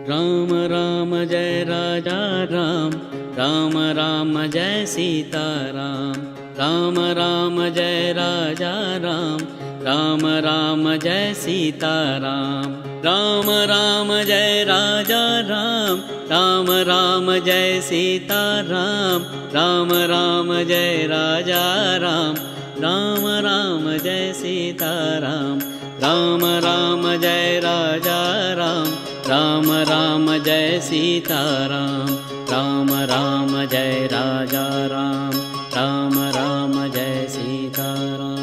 Ram Ram Jai Raja Ram, Ram Ram Jai Sita Ram. Ram Ram Jai Raja Ram, Ram Ram Jai Sita Ram. Ram Ram Jai Raja Ram, Ram Ram Jai Sita Ram. Ram Ram Jai Raja Ram, Ram Ram Jai Sita Ram. Ram Ram Jai Raja Ram, Ram Ram Jai Sita Ram. Ram Ram Jai Raja Ram, Ram Ram Jai Sita Ram.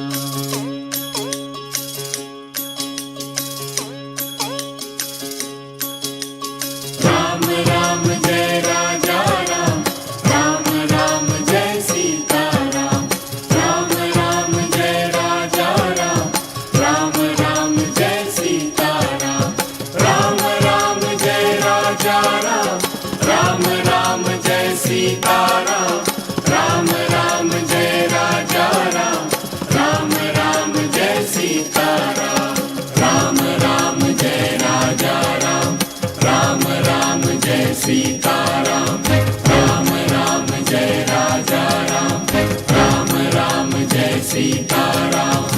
Ram Ram Jai Raja Ram, Ram Ram Jai Sita Ram. Ram Ram Jai Raja Ram, Ram Ram Jai Sita Ram. Ram Ram Jai Raja Ram, Ram Ram Jai Sita Ram. Ram Ram Jai Raja Ram, Ram Ram Jai Sita Ram. Ram Ram Jai Raja Ram, Ram Ram Jai Sita Ram. Ram Ram Jai Raja Ram, Ram Ram Jai Sita Ram.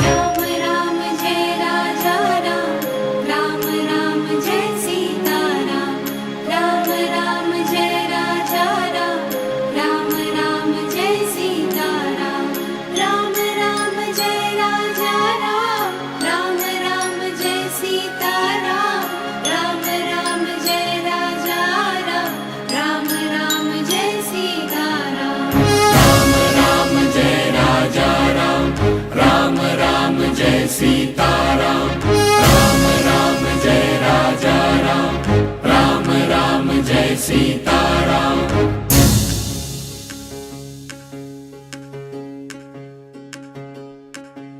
Ram Ram Jai Raja Ram, Ram Ram Jai Sita Ram. Ram Ram Jai Raja Ram, Ram Ram Jai Sita Ram. Ram Ram Jai Raja Ram, Ram Ram Jai Sita Ram. Ram Ram Jai Raja Ram, Ram Ram Jai Sita Ram. Ram Ram Jai Raja Ram, Ram Ram Jai Sita Ram. Ram Ram Jai Raja Ram, Ram Ram Jai Sita